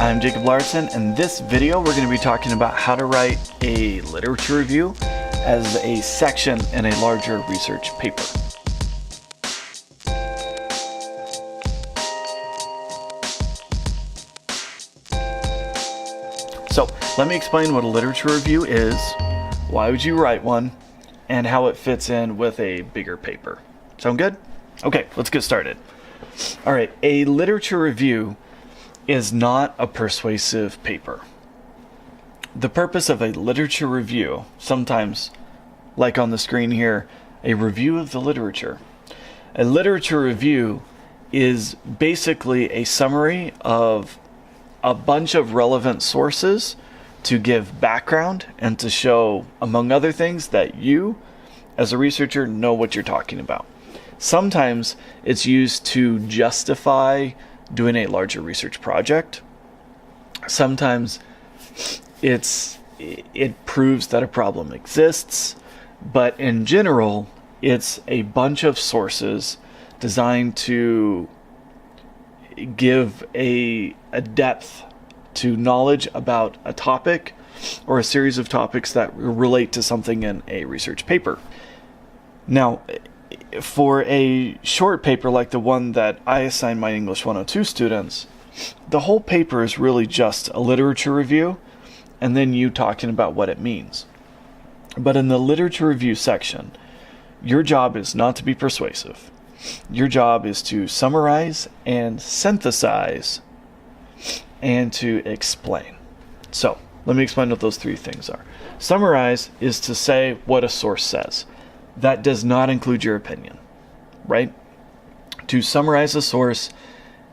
I'm Jacob Lauritzen. In this video, we're going to be talking about how to write a literature review as a section in a larger research paper. So let me explain what a literature review is, why would you write one, and how it fits in with a bigger paper. Sound good? Okay, let's get started. All right, a literature review is not a persuasive paper. The purpose of a literature review, sometimes like on the screen here, a review of the literature. A literature review is basically a summary of a bunch of relevant sources to give background and to show, among other things, that you, as a researcher, know what you're talking about. Sometimes it's used to justify doing a larger research project. Sometimes it proves that a problem exists, but in general, it's a bunch of sources designed to give a depth to knowledge about a topic or a series of topics that relate to something in a research paper. Now, for a short paper like the one that I assigned my English 102 students, the whole paper is really just a literature review and then you talking about what it means. But in the literature review section, your job is not to be persuasive. Your job is to summarize and synthesize and to explain. So let me explain what those three things are. Summarize is to say what a source says. That does not include your opinion, right? To summarize a source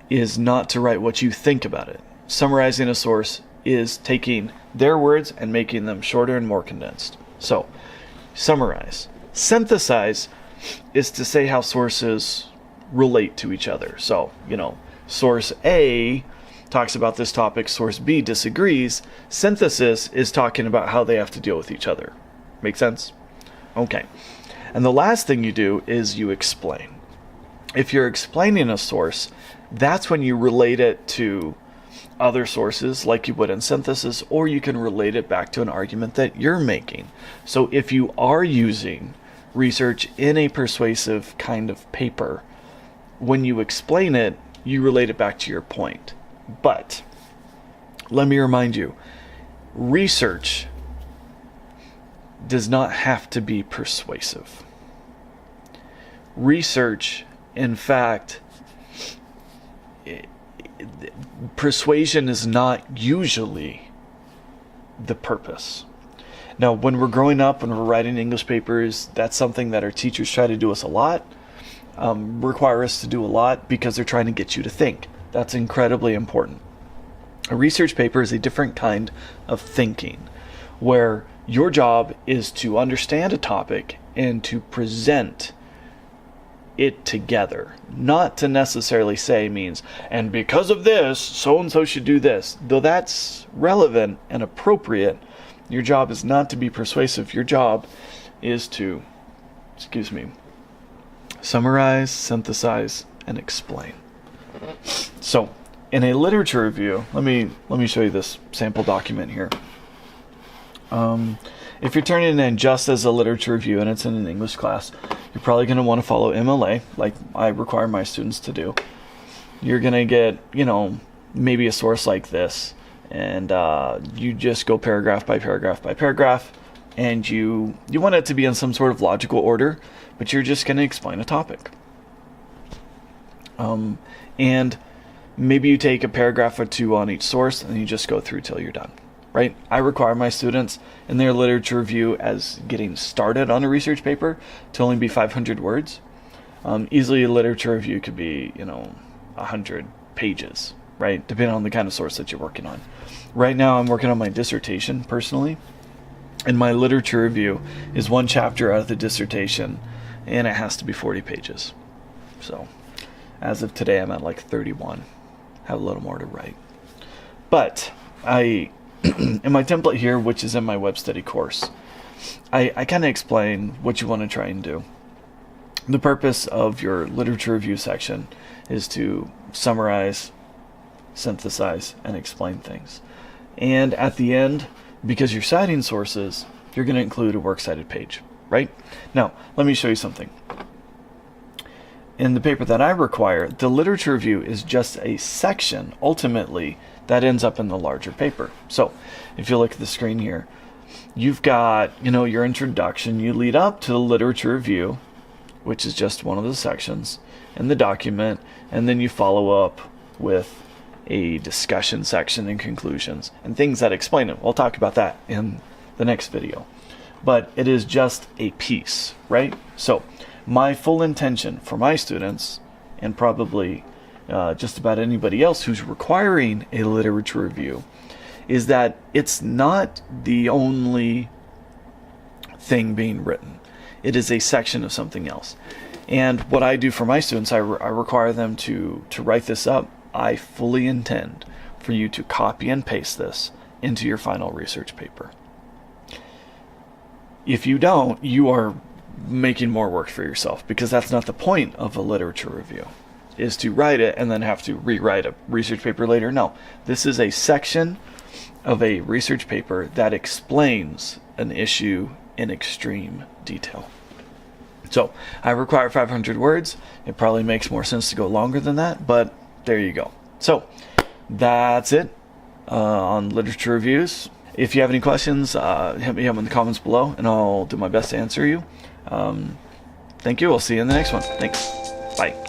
is not to write what you think about it. Summarizing a source is taking their words and making them shorter and more condensed. So, summarize. Synthesize is to say how sources relate to each other. So, source A talks about this topic, source B disagrees. Synthesis is talking about how they have to deal with each other. Make sense? Okay. And the last thing you do is you explain. If you're explaining a source, that's when you relate it to other sources like you would in synthesis, or you can relate it back to an argument that you're making. So if you are using research in a persuasive kind of paper, when you explain it, you relate it back to your point. But let me remind you, research does not have to be persuasive. Research, in fact, persuasion is not usually the purpose. Now, when we're growing up, when we're writing English papers, that's something that our teachers try to do us a lot, require us to do a lot because they're trying to get you to think. That's incredibly important. A research paper is a different kind of thinking, where your job is to understand a topic and to present it together. Not to necessarily say means, and because of this, so-and-so should do this. Though that's relevant and appropriate, your job is not to be persuasive. Your job is to, summarize, synthesize, and explain. So, in a literature review, let me show you this sample document here. If you're turning it in just as a literature review and it's in an English class, you're probably going to want to follow MLA, like I require my students to do. You're going to get, maybe a source like this, and you just go paragraph by paragraph by paragraph, and you want it to be in some sort of logical order, but you're just going to explain a topic. And maybe you take a paragraph or two on each source, and you just go through till you're done. Right? I require my students in their literature review as getting started on a research paper to only be 500 words. Easily a literature review could be, 100 pages, right? Depending on the kind of source that you're working on. Right now I'm working on my dissertation personally, and my literature review is one chapter out of the dissertation, and it has to be 40 pages. So as of today, I'm at like 31. Have a little more to write. But in my template here, which is in my web study course, I kind of explain what you want to try and do. The purpose of your literature review section is to summarize, synthesize, and explain things. And at the end, because you're citing sources, you're going to include a works cited page, right? Now, let me show you something. In the paper that I require, the literature review is just a section, ultimately, that ends up in the larger paper. So, if you look at the screen here, you've got, your introduction. You lead up to the literature review, which is just one of the sections in the document, and then you follow up with a discussion section and conclusions and things that explain it. We'll talk about that in the next video. But it is just a piece, right? So my full intention for my students, and probably just about anybody else who's requiring a literature review, is that it's not the only thing being written. It is a section of something else. And what I do for my students, I require them to write this up. I fully intend for you to copy and paste this into your final research paper. If you don't, you are making more work for yourself, because that's not the point of a literature review, is to write it and then have to rewrite a research paper later. No, this is a section of a research paper that explains an issue in extreme detail. So I require 500 words. It probably makes more sense to go longer than that, but there you go. So that's it on literature reviews. If you have any questions, hit me up in the comments below, and I'll do my best to answer you. Thank you. I'll see you in the next one. Thanks. Bye.